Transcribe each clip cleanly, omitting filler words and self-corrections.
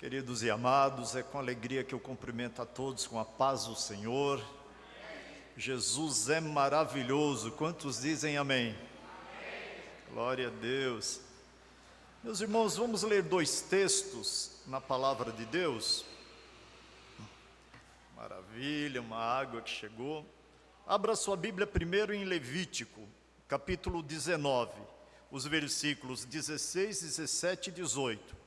Queridos e amados, é com alegria que eu cumprimento a todos com a paz do Senhor. Jesus é maravilhoso. Quantos dizem amém? Amém. Glória a Deus. Meus irmãos, vamos ler dois textos na palavra de Deus. Maravilha, uma água que chegou. Abra sua Bíblia primeiro em Levítico, capítulo 19, os versículos 16, 17 e 18.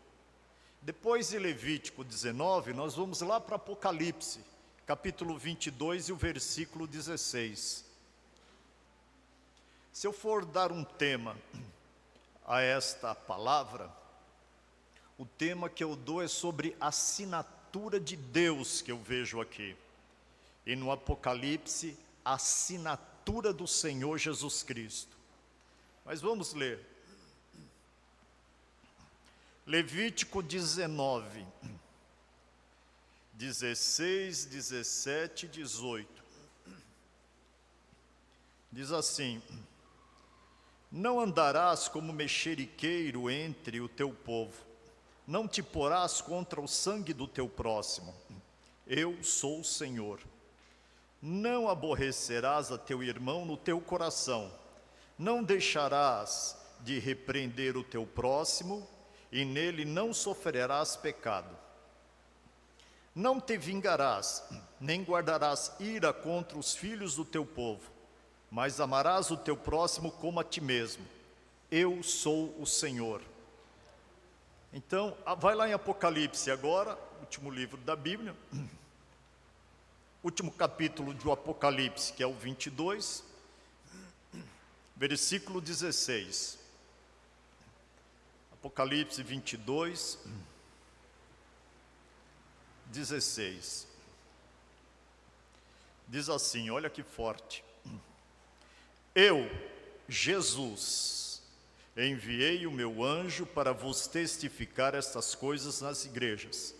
Depois de Levítico 19, nós vamos lá para Apocalipse, capítulo 22 e o versículo 16. Se eu for dar um tema a esta palavra, o tema que eu dou é sobre a assinatura de Deus que eu vejo aqui. E no Apocalipse, a assinatura do Senhor Jesus Cristo. Mas vamos ler. Levítico 19, 16, 17 e 18. Diz assim: não andarás como mexeriqueiro entre o teu povo, não te porás contra o sangue do teu próximo. Eu sou o Senhor. Não aborrecerás a teu irmão no teu coração, não deixarás de repreender o teu próximo, e nele não sofrerás pecado. Não te vingarás, nem guardarás ira contra os filhos do teu povo, mas amarás o teu próximo como a ti mesmo. Eu sou o Senhor. Então, vai lá em Apocalipse agora, último livro da Bíblia, último capítulo do Apocalipse, que é o 22, versículo 16. Apocalipse 22, 16. Diz assim, olha que forte. Eu, Jesus, enviei o meu anjo para vos testificar estas coisas nas igrejas.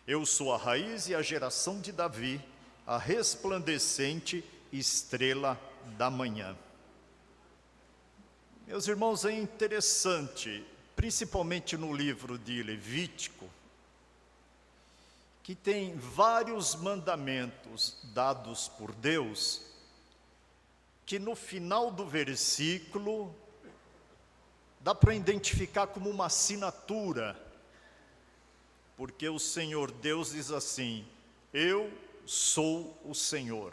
Eu sou a raiz e a geração de Davi, a resplandecente estrela da manhã. Meus irmãos, é interessante, principalmente no livro de Levítico, que tem vários mandamentos dados por Deus, que no final do versículo dá para identificar como uma assinatura, porque o Senhor Deus diz assim: eu sou o Senhor.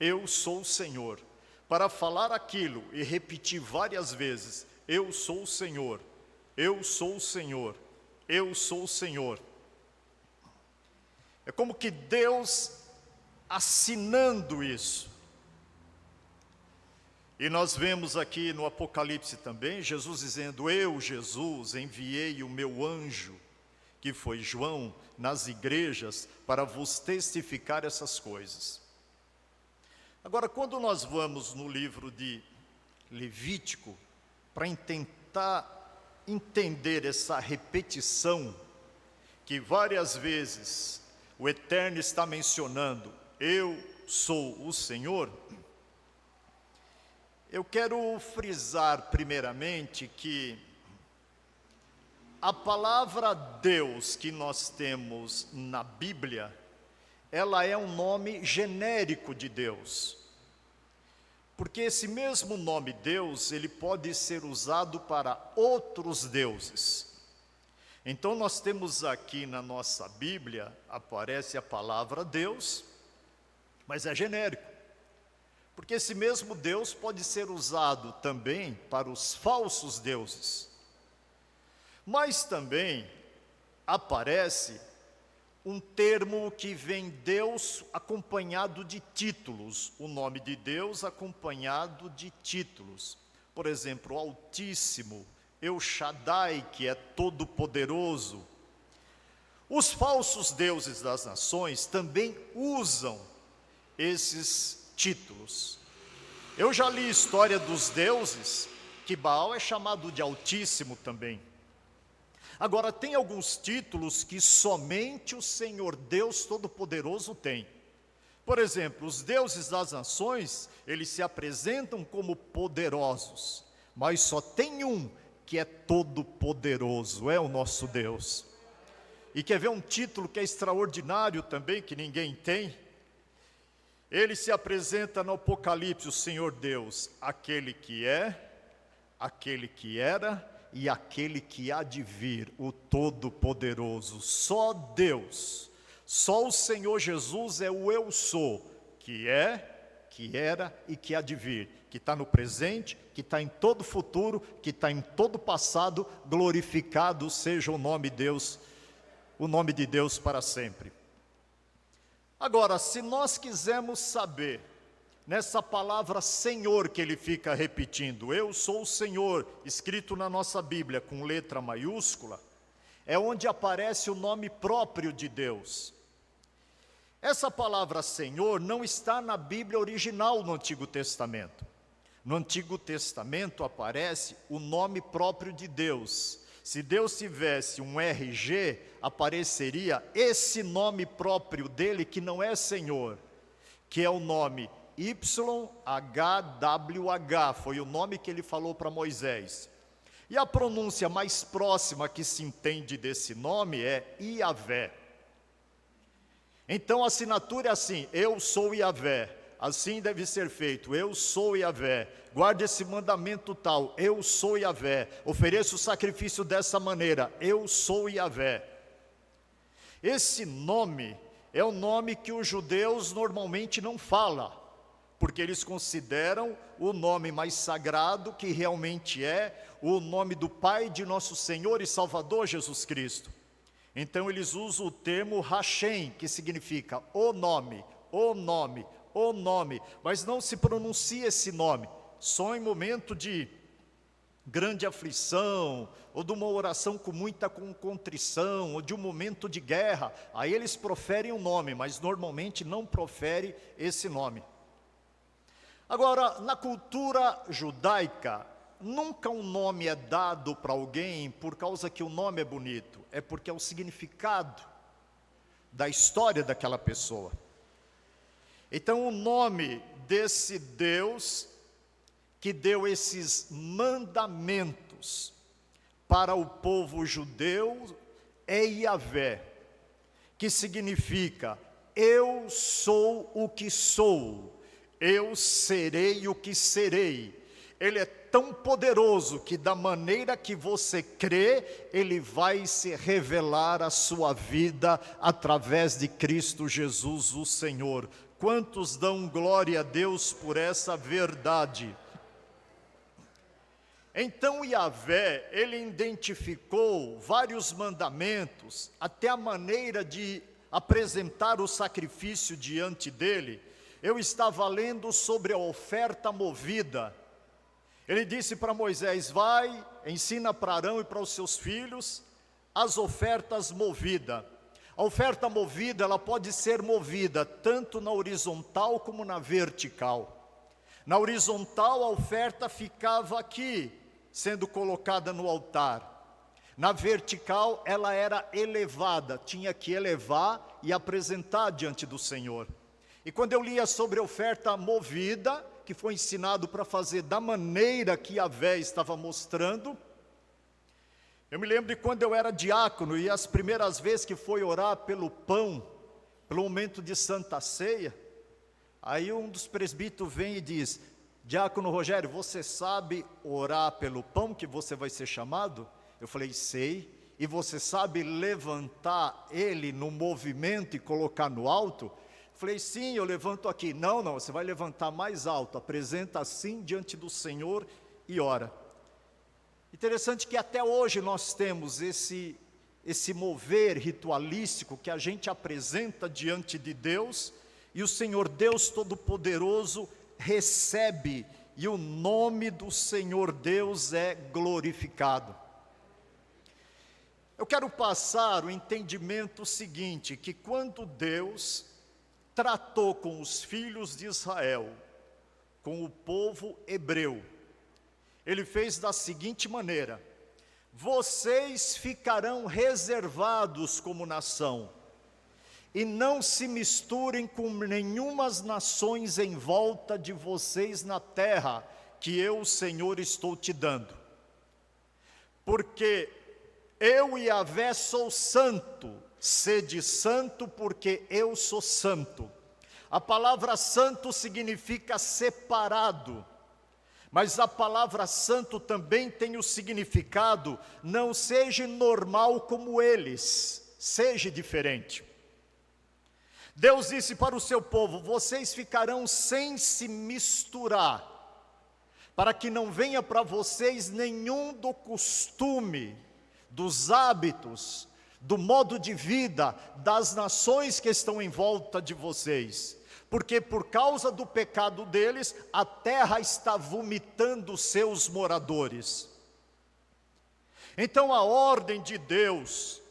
Eu sou o Senhor. Para falar aquilo e repetir várias vezes: eu sou o Senhor, eu sou o Senhor, eu sou o Senhor. É como que Deus assinando isso. E nós vemos aqui no Apocalipse também, Jesus dizendo: eu, Jesus, enviei o meu anjo, que foi João, nas igrejas, para vos testificar essas coisas. Agora, quando nós vamos no livro de Levítico, para tentar entender essa repetição, que várias vezes o Eterno está mencionando, eu sou o Senhor, eu quero frisar primeiramente que a palavra Deus que nós temos na Bíblia, ela é um nome genérico de Deus. Porque esse mesmo nome Deus, ele pode ser usado para outros deuses. Então nós temos aqui na nossa Bíblia, aparece a palavra Deus, mas é genérico. Porque esse mesmo Deus pode ser usado também para os falsos deuses. Mas também aparece um termo que vem Deus acompanhado de títulos, o nome de Deus acompanhado de títulos. Por exemplo, o Altíssimo, El Shaddai, que é todo-poderoso. Os falsos deuses das nações também usam esses títulos. Eu já li a história dos deuses, que Baal é chamado de Altíssimo também. Agora, tem alguns títulos que somente o Senhor Deus Todo-Poderoso tem. Por exemplo, os deuses das nações, eles se apresentam como poderosos, mas só tem um que é todo-poderoso, é o nosso Deus. E quer ver um título que é extraordinário também, que ninguém tem? Ele se apresenta no Apocalipse, o Senhor Deus, aquele que é, aquele que era e aquele que há de vir, o Todo-Poderoso. Só Deus, só o Senhor Jesus é o eu sou, que é, que era e que há de vir, que está no presente, que está em todo futuro, que está em todo passado. Glorificado seja o nome de Deus para sempre. Agora, se nós quisermos saber, nessa palavra Senhor que ele fica repetindo, eu sou o Senhor, escrito na nossa Bíblia com letra maiúscula, é onde aparece o nome próprio de Deus. Essa palavra Senhor não está na Bíblia original no Antigo Testamento. No Antigo Testamento aparece o nome próprio de Deus. Se Deus tivesse um RG, apareceria esse nome próprio dele, que não é Senhor, que é o nome YHWH, foi o nome que ele falou para Moisés. E a pronúncia mais próxima que se entende desse nome é Iavé. Então a assinatura é assim: eu sou Iavé. Assim deve ser feito, eu sou Iavé, guarde esse mandamento tal, eu sou Iavé, ofereço o sacrifício dessa maneira, eu sou Iavé. Esse nome é o nome que os judeus normalmente não falam, porque eles consideram o nome mais sagrado, que realmente é o nome do Pai de nosso Senhor e Salvador Jesus Cristo. Então eles usam o termo Hashem, que significa o nome, o nome, o nome, mas não se pronuncia esse nome, só em momento de grande aflição, ou de uma oração com muita contrição, ou de um momento de guerra, aí eles proferem o nome, mas normalmente não profere esse nome. Agora, na cultura judaica, nunca um nome é dado para alguém por causa que o nome é bonito, é porque é o significado da história daquela pessoa. Então o nome desse Deus que deu esses mandamentos para o povo judeu é Iavé, que significa eu sou o que sou, eu serei o que serei. Ele é tão poderoso que da maneira que você crê, ele vai se revelar a sua vida através de Cristo Jesus, o Senhor. Quantos dão glória a Deus por essa verdade? Então Iavé, ele identificou vários mandamentos, até a maneira de apresentar o sacrifício diante dele. Eu estava lendo sobre a oferta movida. Ele disse para Moisés: vai, ensina para Arão e para os seus filhos as ofertas movidas. A oferta movida, ela pode ser movida tanto na horizontal como na vertical. Na horizontal, a oferta ficava aqui, sendo colocada no altar. Na vertical, ela era elevada, tinha que elevar e apresentar diante do Senhor. E quando eu lia sobre a oferta movida, que foi ensinado para fazer da maneira que Iavé estava mostrando, eu me lembro de quando eu era diácono e as primeiras vezes que foi orar pelo pão, pelo momento de Santa Ceia, aí um dos presbíteros vem e diz: diácono Rogério, você sabe orar pelo pão que você vai ser chamado? Eu falei: sei. E você sabe levantar ele no movimento e colocar no alto? Eu falei: sim, eu levanto aqui. Não, você vai levantar mais alto, apresenta assim diante do Senhor e ora. Interessante que até hoje nós temos esse mover ritualístico que a gente apresenta diante de Deus, e o Senhor Deus Todo-Poderoso recebe, e o nome do Senhor Deus é glorificado. Eu quero passar o entendimento seguinte, que quando Deus tratou com os filhos de Israel, com o povo hebreu, ele fez da seguinte maneira: vocês ficarão reservados como nação, e não se misturem com nenhumas nações em volta de vocês na terra, que eu, o Senhor, estou te dando. porque eu, Yahvé, sou santo, sede santo, porque eu sou santo. A palavra santo significa separado, mas a palavra santo também tem o significado, não seja normal como eles, seja diferente. Deus disse para o seu povo: vocês ficarão sem se misturar, para que não venha para vocês nenhum do costume, dos hábitos, do modo de vida das nações que estão em volta de vocês, porque por causa do pecado deles, a terra está vomitando seus moradores. Então a ordem de Deus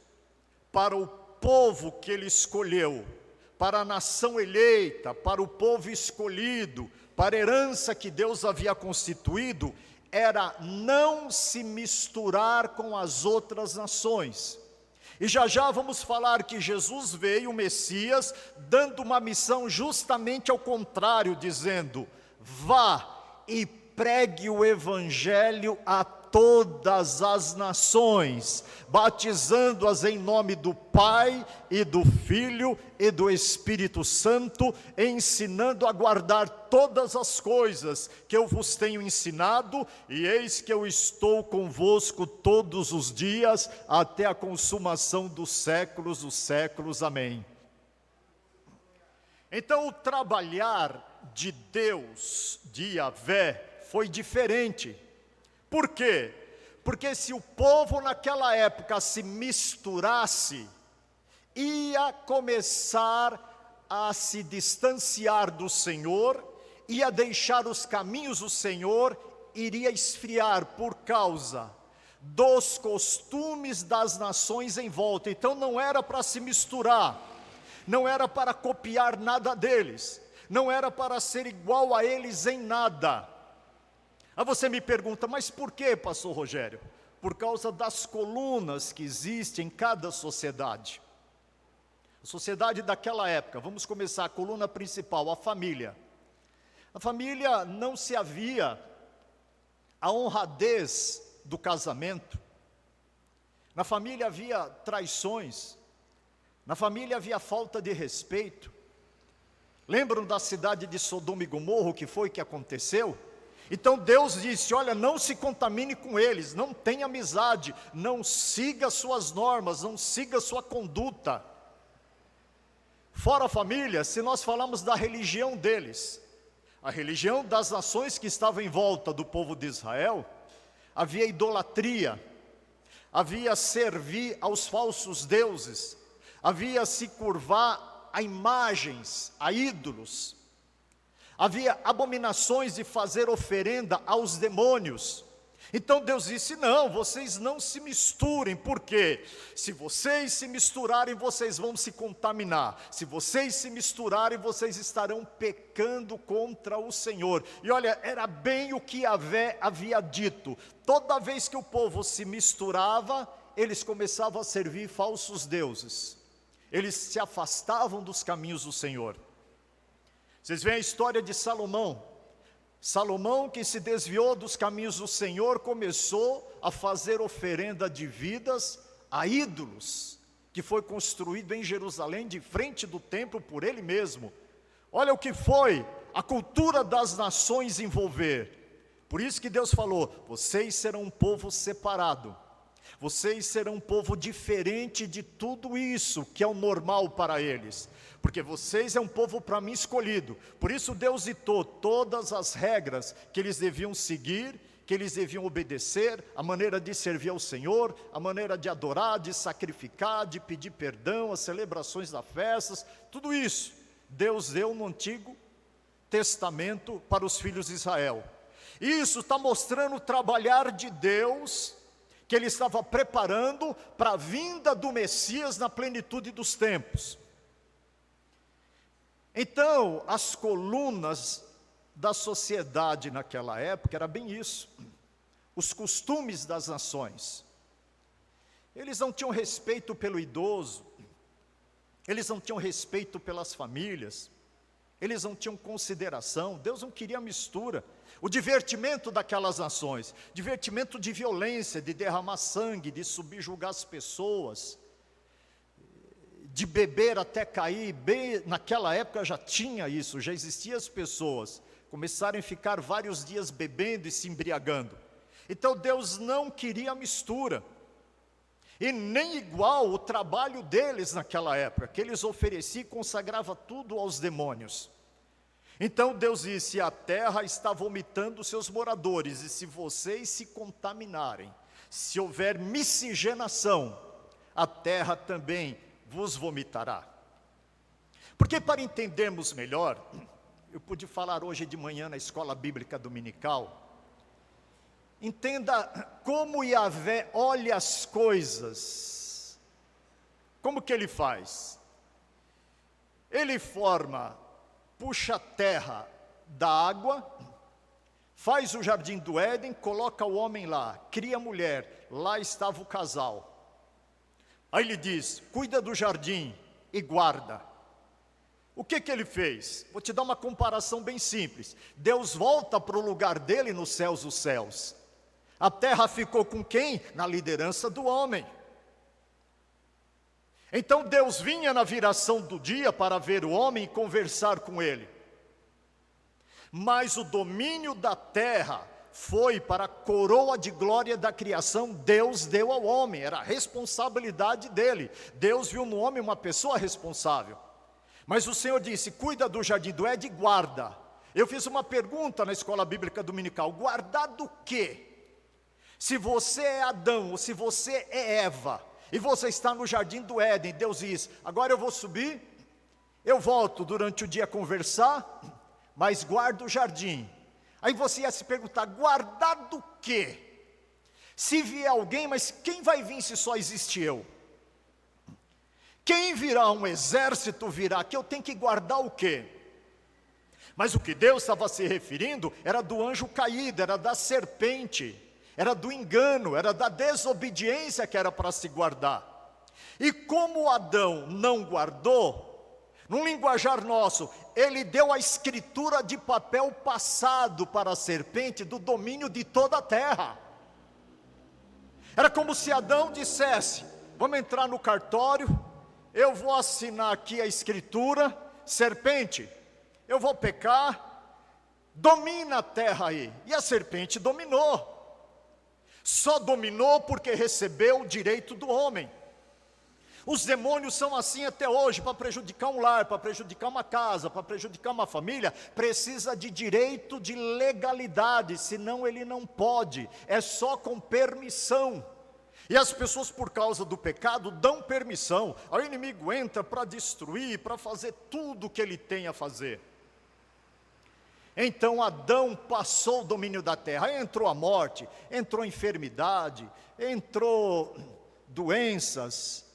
para o povo que ele escolheu, para a nação eleita, para o povo escolhido, para a herança que Deus havia constituído, era não se misturar com as outras nações. E já já vamos falar que Jesus veio, o Messias, dando uma missão justamente ao contrário, dizendo: vá e pregue o evangelho a todas as nações, batizando-as em nome do Pai e do Filho e do Espírito Santo, ensinando a guardar todas as coisas que eu vos tenho ensinado, e eis que eu estou convosco todos os dias, até a consumação dos séculos. Amém. Então o trabalhar de Deus, de Yahvé, foi diferente. Por quê? Porque se o povo naquela época se misturasse, ia começar a se distanciar do Senhor, ia deixar os caminhos do Senhor, iria esfriar por causa dos costumes das nações em volta. Então não era para se misturar, não era para copiar nada deles, não era para ser igual a eles em nada. Aí você me pergunta: mas por que, pastor Rogério? Por causa das colunas que existem em cada sociedade. A sociedade daquela época, vamos começar, a coluna principal, a família. A família não se havia a honradez do casamento. Na família havia traições, na família havia falta de respeito. Lembram da cidade de Sodoma e Gomorra, o que foi que aconteceu? Então Deus disse: olha, não se contamine com eles, não tenha amizade, não siga suas normas, não siga sua conduta. Fora a família, se nós falamos da religião deles, a religião das nações que estavam em volta do povo de Israel, havia idolatria, havia servir aos falsos deuses, havia se curvar a imagens, a ídolos. Havia abominações de fazer oferenda aos demônios. Então Deus disse: não, vocês não se misturem, porque se vocês se misturarem, vocês vão se contaminar. Se vocês se misturarem, vocês estarão pecando contra o Senhor. E olha, era bem o que Yahvé havia dito. Toda vez que o povo se misturava, eles começavam a servir falsos deuses. Eles se afastavam dos caminhos do Senhor. Vocês veem a história de Salomão. Salomão, que se desviou dos caminhos do Senhor, começou a fazer oferenda de vidas a ídolos, que foi construído em Jerusalém, de frente do templo, por ele mesmo. Olha o que foi a cultura das nações envolver. Por isso que Deus falou: vocês serão um povo separado, vocês serão um povo diferente de tudo isso que é o normal para eles, porque vocês é um povo para mim escolhido. Por isso Deus ditou todas as regras que eles deviam seguir, que eles deviam obedecer, a maneira de servir ao Senhor, a maneira de adorar, de sacrificar, de pedir perdão, as celebrações das festas, tudo isso Deus deu no Antigo Testamento para os filhos de Israel. Isso está mostrando o trabalhar de Deus, que Ele estava preparando para a vinda do Messias na plenitude dos tempos. Então, as colunas da sociedade naquela época era bem isso, os costumes das nações. Eles não tinham respeito pelo idoso, eles não tinham respeito pelas famílias, Eles não tinham consideração, Deus não queria mistura. O divertimento daquelas nações, divertimento de violência, de derramar sangue, de subjugar as pessoas, de beber até cair. Bem, naquela época já tinha isso, já existiam as pessoas começaram a ficar vários dias bebendo e se embriagando. Então Deus não queria mistura. E nem igual o trabalho deles naquela época, que eles ofereciam e consagravam tudo aos demônios. Então Deus disse: a terra está vomitando seus moradores, e se vocês se contaminarem, se houver miscigenação, a terra também vos vomitará. Porque para entendermos melhor, eu pude falar hoje de manhã na escola bíblica dominical, entenda como Yahvé olha as coisas. Como que ele faz? Ele puxa a terra da água, faz o jardim do Éden, coloca o homem lá, cria a mulher, lá estava o casal. Aí ele diz: cuida do jardim e guarda. O que ele fez? Vou te dar uma comparação bem simples. Deus volta para o lugar dele nos céus dos céus. A terra ficou com quem? Na liderança do homem. Então Deus vinha na viração do dia para ver o homem e conversar com ele. Mas o domínio da terra foi para a coroa de glória da criação. Deus deu ao homem, era a responsabilidade dele. Deus viu no homem uma pessoa responsável. Mas o Senhor disse: cuida do jardim do Éden e guarda. Eu fiz uma pergunta na escola bíblica dominical: guardar do quê? Se você é Adão, ou se você é Eva, e você está no jardim do Éden, Deus diz: agora eu vou subir, eu volto durante o dia a conversar, mas guardo o jardim. Aí você ia se perguntar: guardar do quê? Se vier alguém, mas quem vai vir se só existe eu? Quem virá? Um exército virá, que eu tenho que guardar o quê? Mas o que Deus estava se referindo era do anjo caído, era da serpente, era do engano, era da desobediência que era para se guardar. E como Adão não guardou, num linguajar nosso, ele deu a escritura de papel passado para a serpente do domínio de toda a terra. Era como se Adão dissesse: vamos entrar no cartório, eu vou assinar aqui a escritura, serpente, eu vou pecar, domina a terra aí. E a serpente dominou. Só dominou porque recebeu o direito do homem. Os demônios são assim até hoje. Para prejudicar um lar, para prejudicar uma casa, para prejudicar uma família, precisa de direito, de legalidade, senão ele não pode, é só com permissão. E as pessoas, por causa do pecado, dão permissão. O inimigo entra para destruir, para fazer tudo o que ele tem a fazer. Então Adão passou o domínio da terra. Aí entrou a morte, entrou a enfermidade, entrou doenças,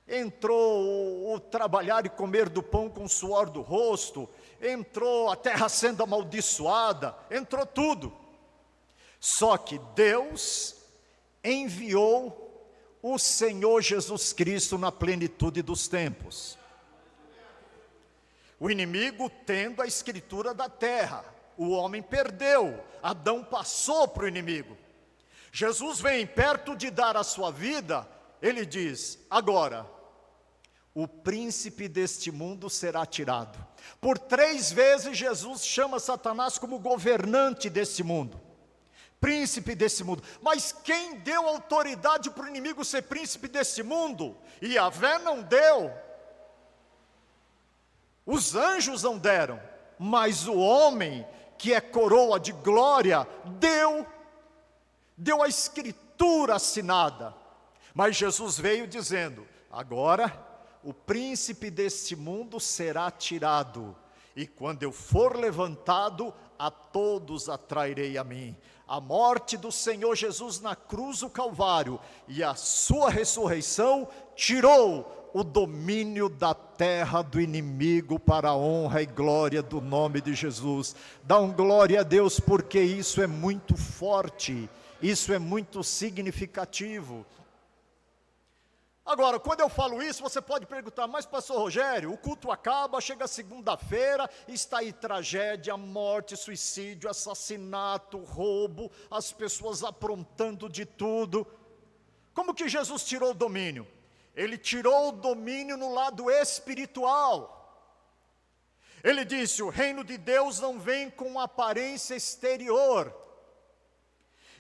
entrou o trabalhar e comer do pão com o suor do rosto, entrou a terra sendo amaldiçoada, entrou tudo. Só que Deus enviou o Senhor Jesus Cristo na plenitude dos tempos. O inimigo tendo a escritura da terra, o homem perdeu, Adão passou para o inimigo. Jesus vem perto de dar a sua vida, ele diz: agora, o príncipe deste mundo será tirado. Por 3 vezes Jesus chama Satanás como governante desse mundo, príncipe desse mundo. Mas quem deu autoridade para o inimigo ser príncipe desse mundo? Yahvé não deu. Os anjos não deram, mas o homem, que é coroa de glória, deu a escritura assinada. Mas Jesus veio dizendo: agora o príncipe deste mundo será tirado, e quando eu for levantado, a todos atrairei a mim. A morte do Senhor Jesus na cruz do Calvário e a sua ressurreição tirou o domínio da terra do inimigo para a honra e glória do nome de Jesus. Dá um glória a Deus, porque isso é muito forte, isso é muito significativo. Agora, quando eu falo isso, você pode perguntar, mas pastor Rogério, o culto acaba, chega segunda-feira, está aí tragédia, morte, suicídio, assassinato, roubo, as pessoas aprontando de tudo. Como que Jesus tirou o domínio? Ele tirou o domínio no lado espiritual. Ele disse, o reino de Deus não vem com aparência exterior.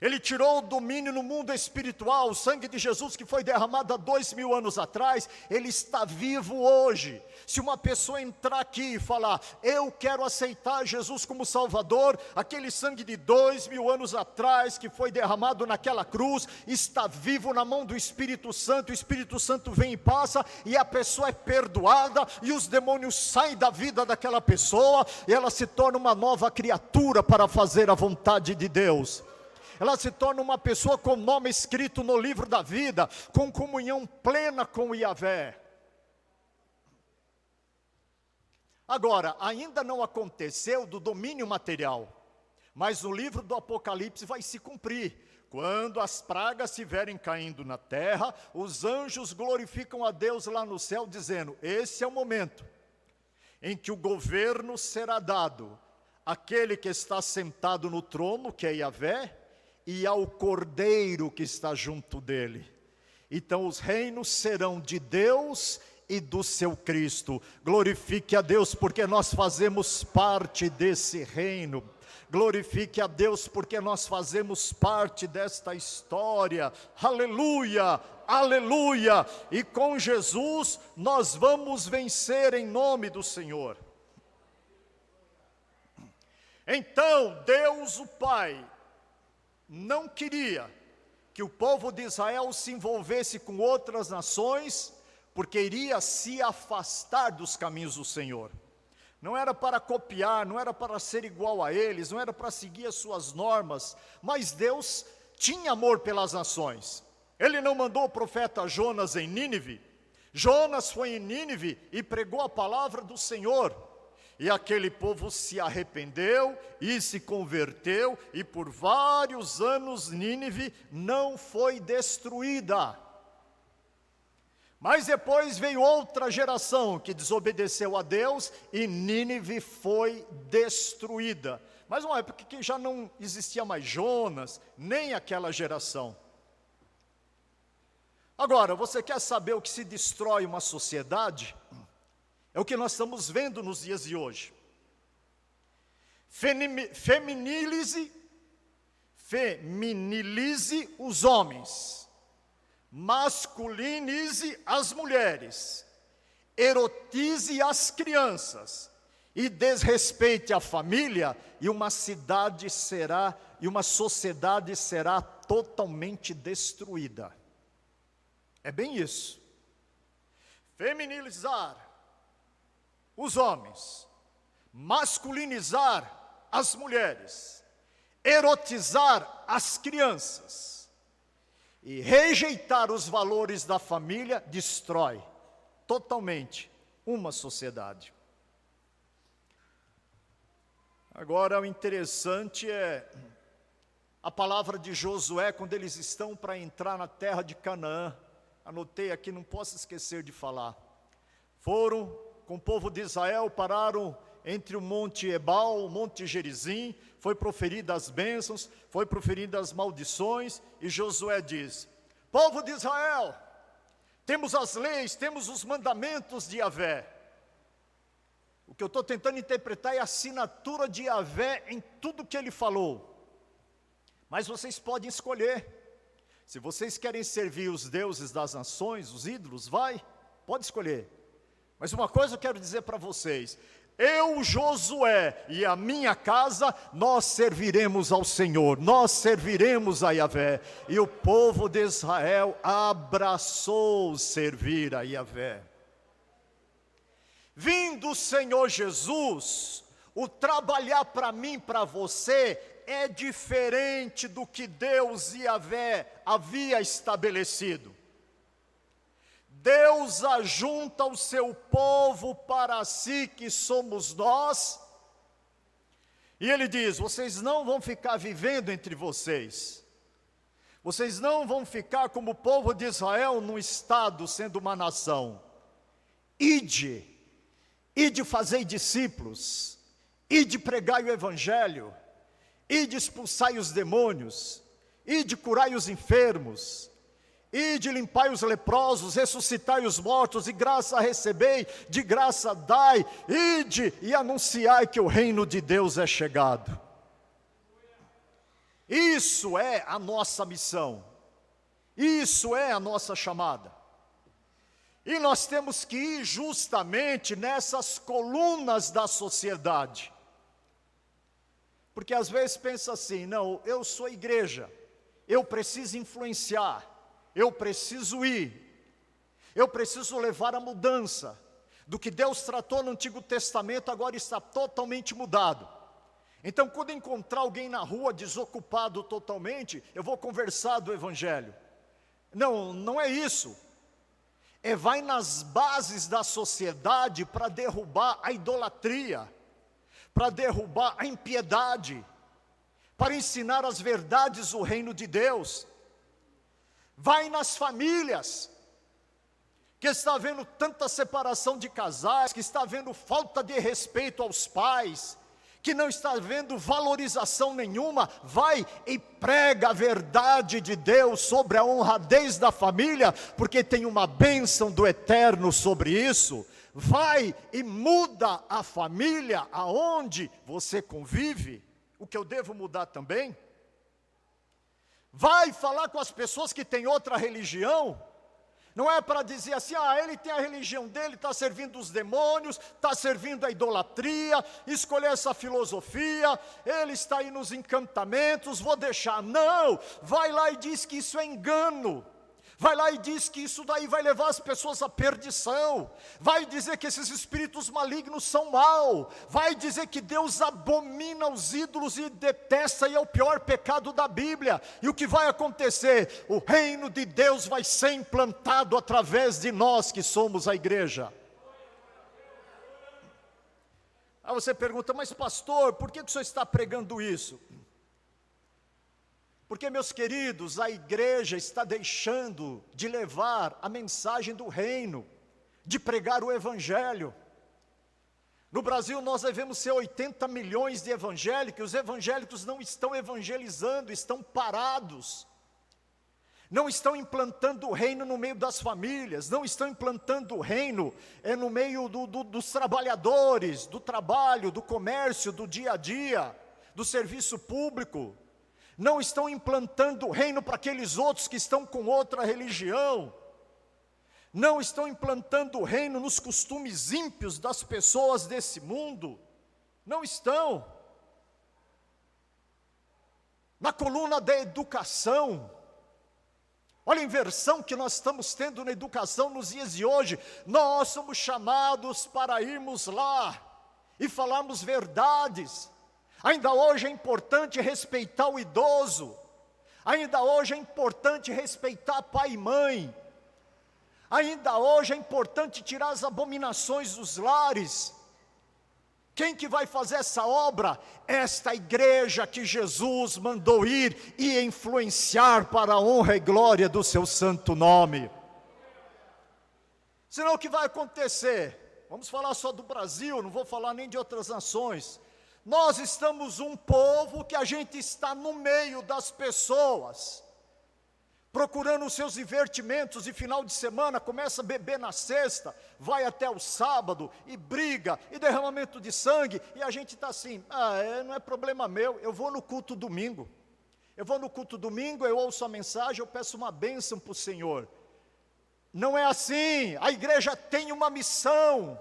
Ele tirou o domínio no mundo espiritual. O sangue de Jesus que foi derramado há 2000 anos atrás, ele está vivo hoje. Se uma pessoa entrar aqui e falar, eu quero aceitar Jesus como Salvador, aquele sangue de 2000 anos atrás, que foi derramado naquela cruz, está vivo na mão do Espírito Santo. O Espírito Santo vem e passa, e a pessoa é perdoada, e os demônios saem da vida daquela pessoa, e ela se torna uma nova criatura para fazer a vontade de Deus. Ela se torna uma pessoa com nome escrito no livro da vida, com comunhão plena com o Yahvé. Agora, ainda não aconteceu do domínio material, mas no livro do Apocalipse vai se cumprir. Quando as pragas estiverem caindo na terra, os anjos glorificam a Deus lá no céu, dizendo, esse é o momento em que o governo será dado àquele que está sentado no trono, que é Yahvé, e ao Cordeiro que está junto dele. Então os reinos serão de Deus e do seu Cristo. Glorifique a Deus porque nós fazemos parte desse reino. Glorifique a Deus porque nós fazemos parte desta história. Aleluia, aleluia. E com Jesus nós vamos vencer em nome do Senhor. Então Deus o Pai não queria que o povo de Israel se envolvesse com outras nações, porque iria se afastar dos caminhos do Senhor. Não era para copiar, não era para ser igual a eles, não era para seguir as suas normas, mas Deus tinha amor pelas nações. Ele não mandou o profeta Jonas em Nínive. Jonas foi em Nínive e pregou a palavra do Senhor. E aquele povo se arrependeu e se converteu, e por vários anos Nínive não foi destruída. Mas depois veio outra geração que desobedeceu a Deus e Nínive foi destruída. Mas uma época que já não existia mais Jonas, nem aquela geração. Agora, você quer saber o que se destrói uma sociedade? É o que nós estamos vendo nos dias de hoje. Feminilize os homens. Masculinize as mulheres. Erotize as crianças. E desrespeite a família. E uma sociedade será totalmente destruída. É bem isso. Feminilizar os homens, masculinizar as mulheres, erotizar as crianças e rejeitar os valores da família destrói totalmente uma sociedade. Agora, o interessante é a palavra de Josué quando eles estão para entrar na terra de Canaã. Anotei aqui, não posso esquecer de falar. Foram com o povo de Israel, pararam entre o monte Ebal, o monte Gerizim, foi proferidas as bênçãos, foi proferidas as maldições, e Josué diz, povo de Israel, temos as leis, temos os mandamentos de Yahvé. O que eu estou tentando interpretar é a assinatura de Yahvé em tudo que ele falou. Mas vocês podem escolher, se vocês querem servir os deuses das nações, os ídolos, pode escolher. Mas uma coisa eu quero dizer para vocês, eu, Josué, e a minha casa, nós serviremos ao Senhor, nós serviremos a Yahvé. E o povo de Israel abraçou servir a Yahvé. Vindo o Senhor Jesus, o trabalhar para mim, para você, é diferente do que Deus e Yahvé havia estabelecido. Deus ajunta o seu povo para si, que somos nós, e Ele diz, vocês não vão ficar vivendo entre vocês, Vocês não vão ficar como o povo de Israel num estado sendo uma nação. Ide fazei discípulos, ide pregai o evangelho, ide expulsai os demônios, ide curai os enfermos, ide limpai os leprosos, ressuscitai os mortos, e graça recebei, de graça dai, ide e anunciai que o reino de Deus é chegado. Isso é a nossa missão, isso é a nossa chamada. E nós temos que ir justamente nessas colunas da sociedade. Porque às vezes pensa assim, não, eu sou igreja, eu preciso influenciar, eu preciso ir, eu preciso levar a mudança. Do que Deus tratou no Antigo Testamento agora está totalmente mudado. Então, quando encontrar alguém na rua desocupado totalmente, eu vou conversar do Evangelho. Não, não é isso. Vai nas bases da sociedade para derrubar a idolatria, para derrubar a impiedade, para ensinar as verdades do reino de Deus. Vai nas famílias, que está havendo tanta separação de casais, que está havendo falta de respeito aos pais, que não está havendo valorização nenhuma. Vai e prega a verdade de Deus sobre a honradez da família, porque tem uma bênção do eterno sobre isso. Vai e muda a família aonde você convive, o que eu devo mudar também. Vai falar com as pessoas que têm outra religião. Não é para dizer assim, ele tem a religião dele, está servindo os demônios, está servindo a idolatria, escolher essa filosofia, ele está aí nos encantamentos, vou deixar. Não, vai lá e diz que isso é engano. Vai lá e diz que isso daí vai levar as pessoas à perdição. Vai dizer que esses espíritos malignos são mal. Vai dizer que Deus abomina os ídolos e detesta, e é o pior pecado da Bíblia. E o que vai acontecer? O reino de Deus vai ser implantado através de nós que somos a igreja. Aí você pergunta, mas pastor, por que o senhor está pregando isso? Porque, meus queridos, a igreja está deixando de levar a mensagem do reino, de pregar o evangelho. No Brasil nós devemos ser 80 milhões de evangélicos, os evangélicos não estão evangelizando, estão parados. Não estão implantando o reino no meio das famílias, não estão implantando o reino no meio dos trabalhadores, do trabalho, do comércio, do dia a dia, do serviço público. Não estão implantando o reino para aqueles outros que estão com outra religião. Não estão implantando o reino nos costumes ímpios das pessoas desse mundo. Não estão. Na coluna da educação, olha a inversão que nós estamos tendo na educação nos dias de hoje. Nós somos chamados para irmos lá e falarmos verdades. Ainda hoje é importante respeitar o idoso. Ainda hoje é importante respeitar pai e mãe. Ainda hoje é importante tirar as abominações dos lares. Quem que vai fazer essa obra? Esta igreja que Jesus mandou ir e influenciar para a honra e glória do seu santo nome. Senão o que vai acontecer? Vamos falar só do Brasil, não vou falar nem de outras nações. Nós estamos um povo que a gente está no meio das pessoas, procurando os seus divertimentos de final de semana, começa a beber na sexta, vai até o sábado, e briga, e derramamento de sangue, e a gente está assim, não é problema meu, eu vou no culto domingo, eu ouço a mensagem, eu peço uma bênção para o Senhor. Não é assim, a igreja tem uma missão,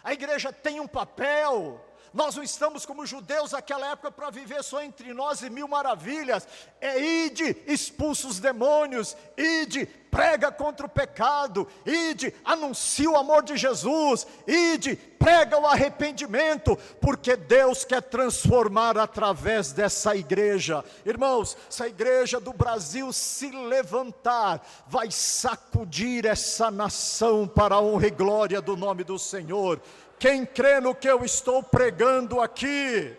a igreja tem um papel. Nós não estamos como judeus naquela época para viver só entre nós e mil maravilhas. Ide, expulsa os demônios, ide, prega contra o pecado, ide, anuncia o amor de Jesus, ide, prega o arrependimento, porque Deus quer transformar através dessa igreja. Irmãos, se a igreja do Brasil se levantar, vai sacudir essa nação para a honra e glória do nome do Senhor. Quem crê no que eu estou pregando aqui?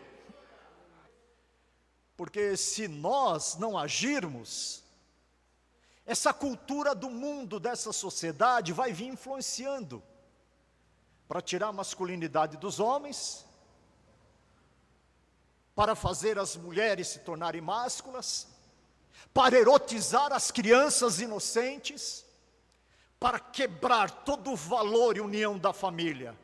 Porque se nós não agirmos, essa cultura do mundo, dessa sociedade, vai vir influenciando para tirar a masculinidade dos homens, para fazer as mulheres se tornarem másculas, para erotizar as crianças inocentes, para quebrar todo o valor e união da família.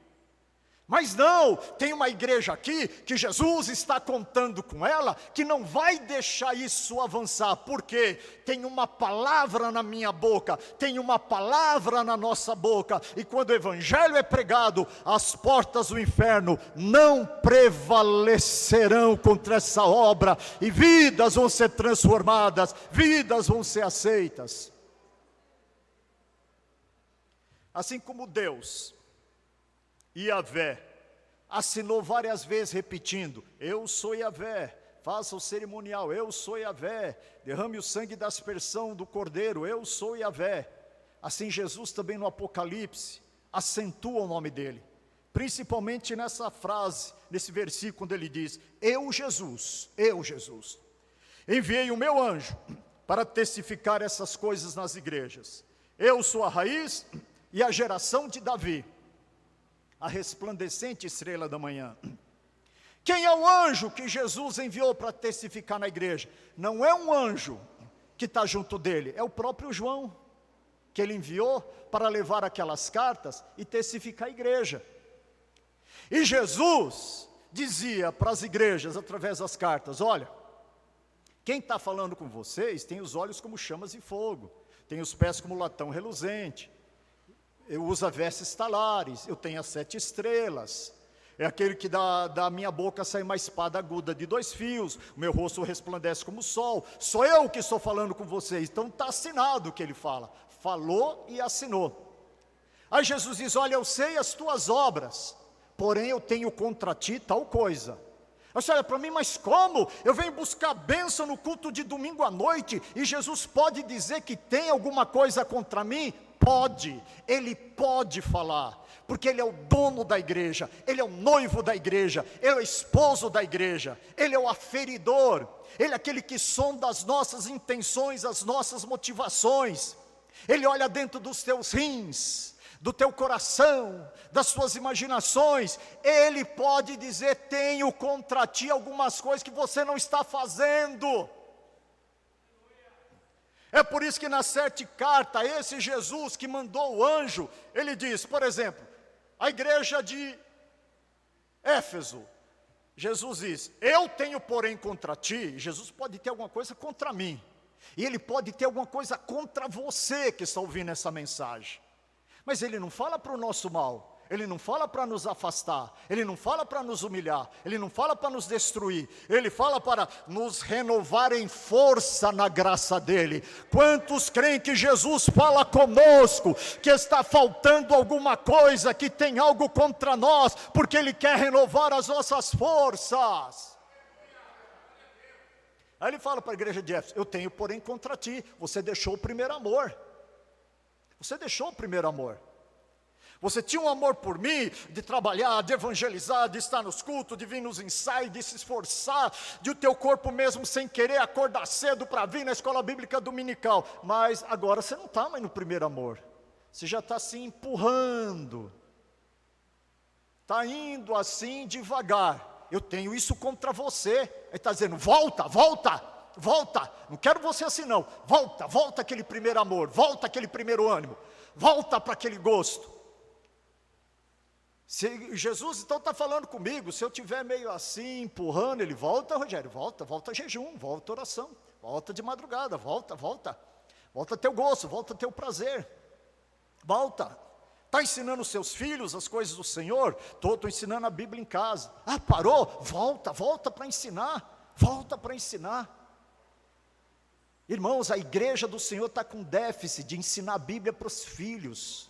Mas não, tem uma igreja aqui, que Jesus está contando com ela, que não vai deixar isso avançar, porque tem uma palavra na minha boca, tem uma palavra na nossa boca, e quando o evangelho é pregado, as portas do inferno não prevalecerão contra essa obra, e vidas vão ser transformadas, vidas vão ser aceitas. Assim como Deus, Yahvé, assinou várias vezes repetindo: eu sou Yahvé, faça o cerimonial, eu sou Yahvé, derrame o sangue da aspersão do cordeiro, eu sou Yahvé. Assim Jesus também no Apocalipse acentua o nome dele, principalmente nessa frase, nesse versículo, quando ele diz: eu Jesus, enviei o meu anjo para testificar essas coisas nas igrejas. Eu sou a raiz e a geração de Davi, a resplandecente estrela da manhã. Quem é o anjo que Jesus enviou para testificar na igreja? Não é um anjo que está junto dele, é o próprio João, que ele enviou para levar aquelas cartas e testificar a igreja. E Jesus dizia para as igrejas, através das cartas: olha, quem está falando com vocês tem os olhos como chamas de fogo, tem os pés como latão reluzente, eu uso vestes talares, eu tenho as 7 estrelas, é aquele que da minha boca sai uma espada aguda de 2 fios, o meu rosto resplandece como o sol, sou eu que estou falando com vocês. Então está assinado o que ele fala, falou e assinou. Aí Jesus diz: olha, eu sei as tuas obras, porém eu tenho contra ti tal coisa. Você olha para mim: mas como? Eu venho buscar bênção no culto de domingo à noite, e Jesus pode dizer que tem alguma coisa contra mim? Pode, ele pode falar, porque ele é o dono da igreja, ele é o noivo da igreja, ele é o esposo da igreja, ele é o aferidor, ele é aquele que sonda as nossas intenções, as nossas motivações, ele olha dentro dos teus rins, do teu coração, das suas imaginações. Ele pode dizer: tenho contra ti algumas coisas que você não está fazendo. É por isso que na 7 carta, esse Jesus que mandou o anjo, ele diz, por exemplo, a igreja de Éfeso, Jesus diz: eu tenho porém contra ti. Jesus pode ter alguma coisa contra mim, e ele pode ter alguma coisa contra você que está ouvindo essa mensagem, mas ele não fala para o nosso mal, ele não fala para nos afastar, ele não fala para nos humilhar, ele não fala para nos destruir, ele fala para nos renovar em força na graça dele. Quantos creem que Jesus fala conosco, que está faltando alguma coisa, que tem algo contra nós, porque ele quer renovar as nossas forças? Aí ele fala para a igreja de Éfeso: eu tenho porém contra ti, você deixou o primeiro amor, você deixou o primeiro amor. Você tinha um amor por mim, de trabalhar, de evangelizar, de estar nos cultos, de vir nos ensaios, de se esforçar, de o teu corpo mesmo sem querer acordar cedo para vir na escola bíblica dominical. Mas agora você não está mais no primeiro amor, você já está se empurrando, está indo assim devagar. Eu tenho isso contra você. Ele está dizendo: volta, volta, volta, não quero você assim não, volta, volta aquele primeiro amor, volta aquele primeiro ânimo, volta para aquele gosto. Se Jesus então está falando comigo, se eu estiver meio assim, empurrando, ele: volta, Rogério, volta jejum, volta oração, volta de madrugada, volta teu gosto, volta teu prazer, volta. Está ensinando os seus filhos as coisas do Senhor? Estou ensinando a Bíblia em casa. Ah, parou? Volta para ensinar, volta para ensinar. Irmãos, a igreja do Senhor está com déficit de ensinar a Bíblia para os filhos.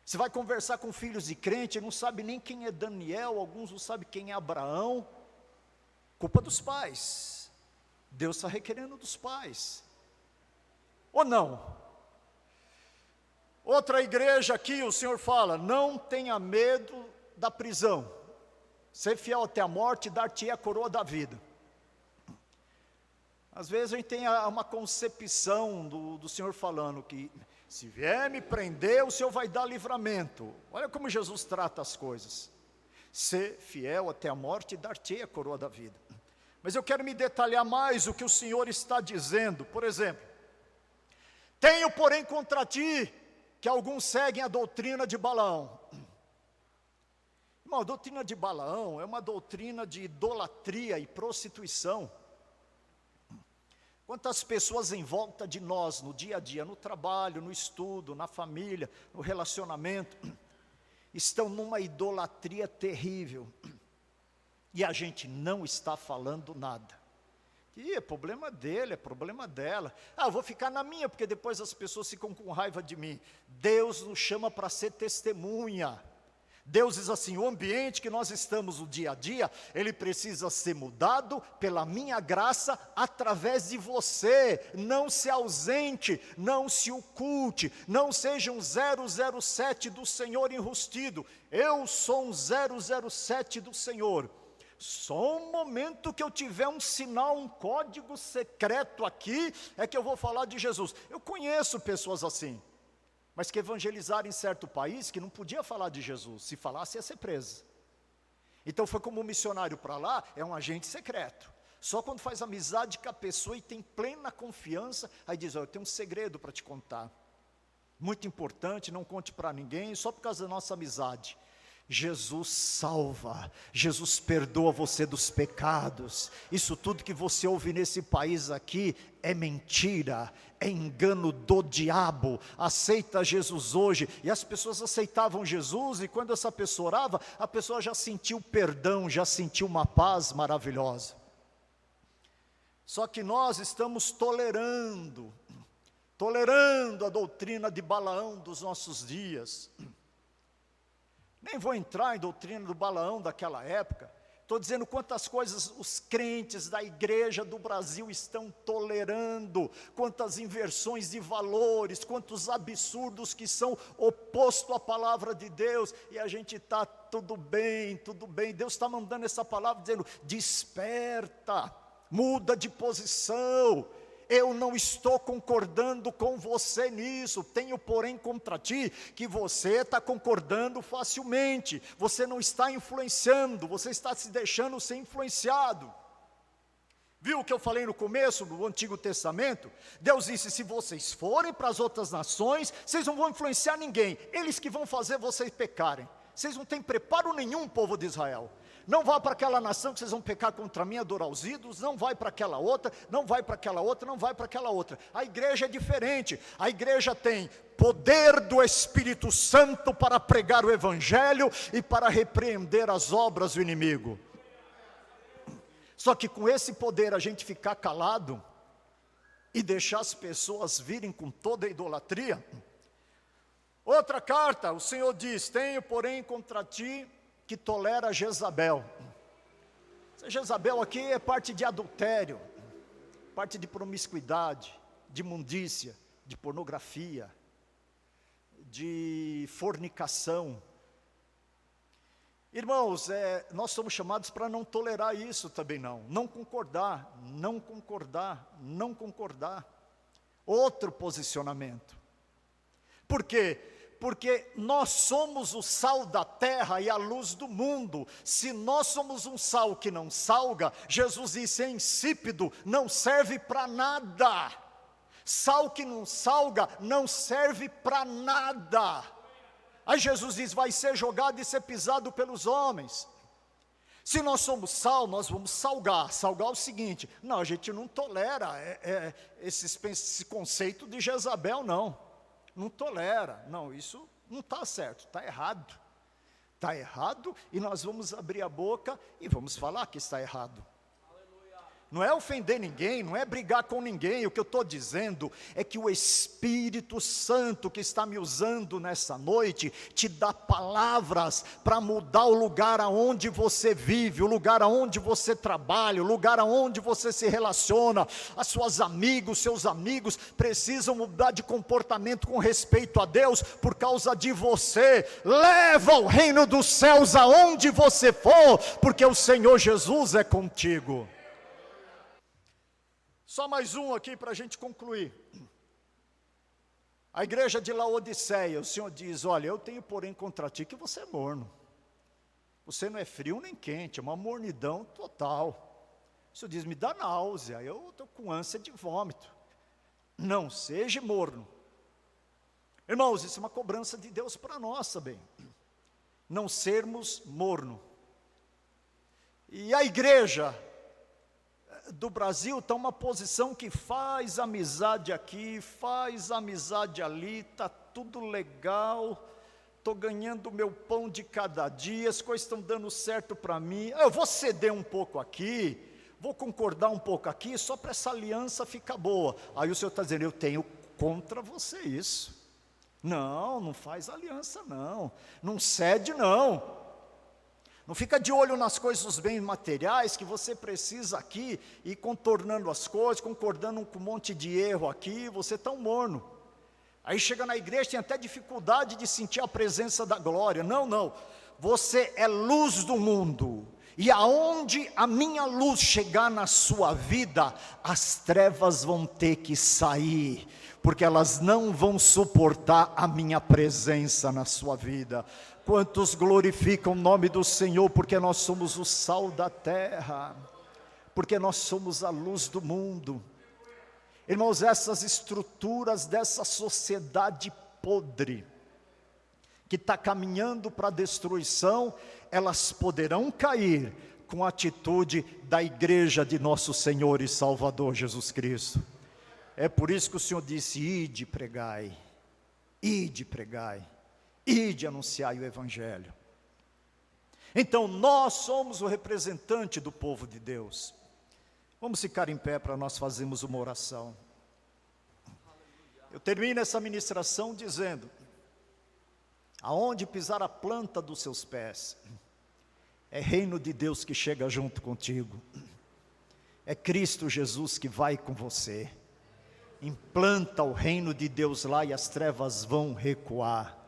Você vai conversar com filhos de crente, não sabe nem quem é Daniel, alguns não sabem quem é Abraão. Culpa dos pais. Deus está requerendo dos pais. Ou não? Outra igreja aqui, o Senhor fala: não tenha medo da prisão. Ser fiel até a morte, dar-te a coroa da vida. Às vezes a gente tem uma concepção do Senhor falando que se vier me prender, o Senhor vai dar livramento. Olha como Jesus trata as coisas. Ser fiel até a morte e dar-te a coroa da vida. Mas eu quero me detalhar mais o que o Senhor está dizendo. Por exemplo, tenho porém contra ti que alguns seguem a doutrina de Balaão. Irmão, a doutrina de Balaão é uma doutrina de idolatria e prostituição. Quantas pessoas em volta de nós, no dia a dia, no trabalho, no estudo, na família, no relacionamento, estão numa idolatria terrível, e a gente não está falando nada. E é problema dele, é problema dela. Eu vou ficar na minha, porque depois as pessoas ficam com raiva de mim. Deus nos chama para ser testemunha. Deus diz assim, o ambiente que nós estamos no dia a dia, ele precisa ser mudado pela minha graça, através de você. Não se ausente, não se oculte, não seja um 007 do Senhor enrustido. Eu sou um 007 do Senhor. Só um momento que eu tiver um sinal, um código secreto aqui, é que eu vou falar de Jesus. Eu conheço pessoas assim, mas que evangelizaram em certo país que não podia falar de Jesus. Se falasse, ia ser preso. Então foi como um missionário para lá, é um agente secreto. Só quando faz amizade com a pessoa e tem plena confiança, aí diz, eu tenho um segredo para te contar. Muito importante, não conte para ninguém, só por causa da nossa amizade. Jesus salva, Jesus perdoa você dos pecados. Isso tudo que você ouve nesse país aqui é mentira, é engano do diabo. Aceita Jesus hoje. E as pessoas aceitavam Jesus, e quando essa pessoa orava, a pessoa já sentiu perdão, já sentiu uma paz maravilhosa. Só que nós estamos tolerando a doutrina de Balaão dos nossos dias. Nem vou entrar em doutrina do Balaão daquela época. Estou dizendo quantas coisas os crentes da igreja do Brasil estão tolerando, quantas inversões de valores, quantos absurdos que são oposto à palavra de Deus, e a gente está tudo bem, Deus está mandando essa palavra dizendo, desperta, muda de posição. Eu não estou concordando com você nisso, tenho porém contra ti, que você está concordando facilmente, você não está influenciando, você está se deixando ser influenciado. Viu o que eu falei no começo do Antigo Testamento? Deus disse, se vocês forem para as outras nações, vocês não vão influenciar ninguém, eles que vão fazer vocês pecarem. Vocês não têm preparo nenhum, povo de Israel. Não vá para aquela nação que vocês vão pecar contra mim, adorar os ídolos, não vai para aquela outra, não vai para aquela outra, não vai para aquela outra. A igreja é diferente, a igreja tem poder do Espírito Santo para pregar o Evangelho e para repreender as obras do inimigo. Só que com esse poder a gente ficar calado e deixar as pessoas virem com toda a idolatria. Outra carta, o Senhor diz, tenho porém contra ti que tolera Jezabel. Essa Jezabel aqui é parte de adultério, parte de promiscuidade, de imundícia, de pornografia, de fornicação. Irmãos, nós somos chamados para não tolerar isso também não concordar. Outro posicionamento. Por quê? Porque nós somos o sal da terra e a luz do mundo. Se nós somos um sal que não salga, Jesus disse, é insípido, não serve para nada. Sal que não salga, não serve para nada. Aí Jesus diz, vai ser jogado e ser pisado pelos homens. Se nós somos sal, nós vamos salgar. Salgar é o seguinte, não, a gente não tolera esse conceito de Jezabel, não tolera, não, isso não está certo, está errado, e nós vamos abrir a boca e vamos falar que está errado. Não é ofender ninguém, não é brigar com ninguém. O que eu estou dizendo é que o Espírito Santo que está me usando nessa noite te dá palavras para mudar o lugar aonde você vive, o lugar aonde você trabalha, o lugar aonde você se relaciona. As suas amigos, seus amigos precisam mudar de comportamento com respeito a Deus por causa de você. Leva o reino dos céus aonde você for, porque o Senhor Jesus é contigo. Só mais um aqui para a gente concluir. A igreja de Laodiceia, o Senhor diz: olha, eu tenho porém contra ti que você é morno. Você não é frio nem quente, é uma mornidão total. O Senhor diz: me dá náusea, eu estou com ânsia de vômito. Não seja morno. Irmãos, isso é uma cobrança de Deus para nós também. Não sermos morno. E a igreja do Brasil está uma posição que faz amizade aqui, faz amizade ali, está tudo legal, estou ganhando o meu pão de cada dia, as coisas estão dando certo para mim, eu vou ceder um pouco aqui, vou concordar um pouco aqui, só para essa aliança ficar boa. Aí o Senhor está dizendo: eu tenho contra você isso. Não faz aliança não cede não. Não fica de olho nas coisas dos bens materiais, que você precisa aqui, ir contornando as coisas, concordando com um monte de erro aqui, você está morno. Aí chega na igreja, tem até dificuldade de sentir a presença da glória. Não, você é luz do mundo, e aonde a minha luz chegar na sua vida, as trevas vão ter que sair, porque elas não vão suportar a minha presença na sua vida. Quantos glorificam o nome do Senhor, porque nós somos o sal da terra, porque nós somos a luz do mundo. Irmãos, essas estruturas dessa sociedade podre, que está caminhando para a destruição, elas poderão cair com a atitude da igreja de nosso Senhor e Salvador Jesus Cristo. É por isso que o Senhor disse: ide pregai, ide anunciai o Evangelho. Então nós somos o representante do povo de Deus. Vamos ficar em pé para nós fazermos uma oração. Eu termino essa ministração dizendo: aonde pisar a planta dos seus pés, é reino de Deus que chega junto contigo, é Cristo Jesus que vai com você. Implanta o reino de Deus lá e as trevas vão recuar.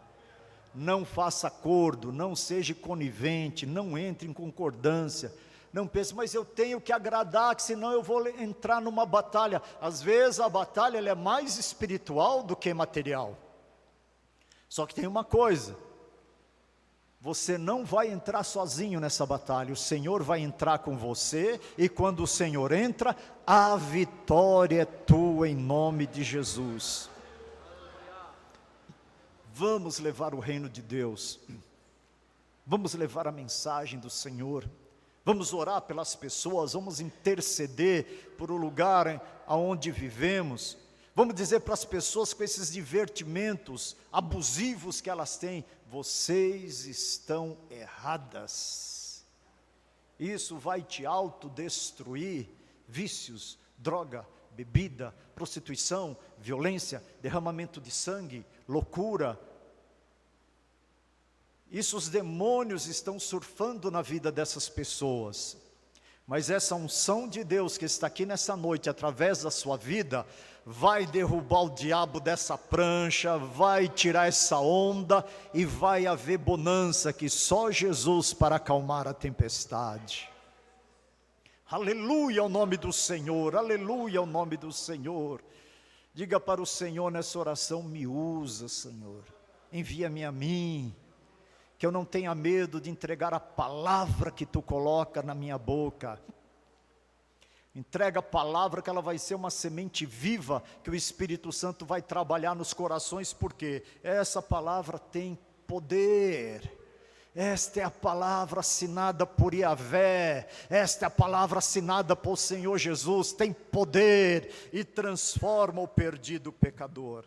Não faça acordo, não seja conivente, não entre em concordância. Não pense: mas eu tenho que agradar, que senão eu vou entrar numa batalha. Às vezes a batalha ela é mais espiritual do que material. Só que tem uma coisa: você não vai entrar sozinho nessa batalha, o Senhor vai entrar com você, e quando o Senhor entra, a vitória é tua em nome de Jesus. Vamos levar o reino de Deus, vamos levar a mensagem do Senhor, vamos orar pelas pessoas, vamos interceder por o lugar onde vivemos, vamos dizer para as pessoas com esses divertimentos abusivos que elas têm: vocês estão erradas, isso vai te autodestruir. Vícios, droga, bebida, prostituição, violência, derramamento de sangue, loucura. Isso os demônios estão surfando na vida dessas pessoas. Mas essa unção de Deus que está aqui nessa noite, através da sua vida, vai derrubar o diabo dessa prancha, vai tirar essa onda e vai haver bonança que só Jesus para acalmar a tempestade. Aleluia ao nome do Senhor, aleluia ao nome do Senhor. Diga para o Senhor nessa oração: me usa, Senhor, envia-me a mim, que eu não tenha medo de entregar a palavra que Tu coloca na minha boca. Entrega a palavra, que ela vai ser uma semente viva, que o Espírito Santo vai trabalhar nos corações, porque essa palavra tem poder. Esta é a palavra assinada por Yahvé, esta é a palavra assinada por Senhor Jesus, tem poder e transforma o perdido pecador.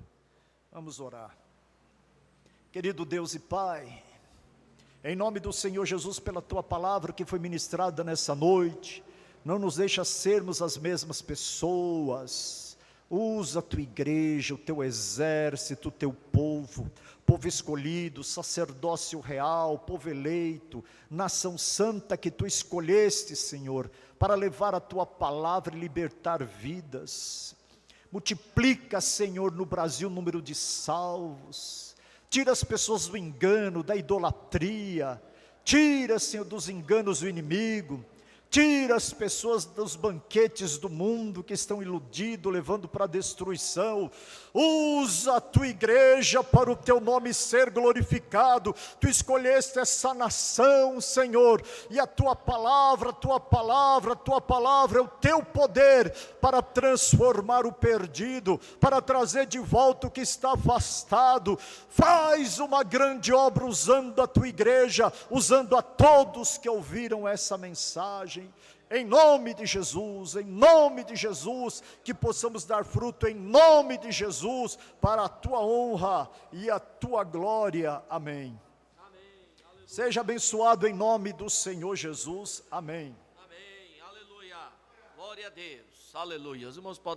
Vamos orar. Querido Deus e Pai, em nome do Senhor Jesus, pela Tua palavra que foi ministrada nessa noite, não nos deixa sermos as mesmas pessoas. Usa a Tua igreja, o Teu exército, o Teu povo escolhido, sacerdócio real, povo eleito, nação santa que Tu escolheste, Senhor, para levar a Tua palavra e libertar vidas. Multiplica, Senhor, no Brasil o número de salvos. Tira as pessoas do engano, da idolatria. Tira, Senhor, dos enganos do inimigo. Tira as pessoas dos banquetes do mundo que estão iludidos, levando para a destruição. Usa a tua igreja para o teu nome ser glorificado. Tu escolheste essa nação, Senhor, e a tua palavra, é o teu poder para transformar o perdido, para trazer de volta o que está afastado. Faz uma grande obra usando a tua igreja, usando a todos que ouviram essa mensagem. Em nome de Jesus, que possamos dar fruto em nome de Jesus, para a tua honra e a tua glória. Amém. Seja abençoado em nome do Senhor Jesus. Amém. Amém. Aleluia. Glória a Deus. Aleluia. Os irmãos podem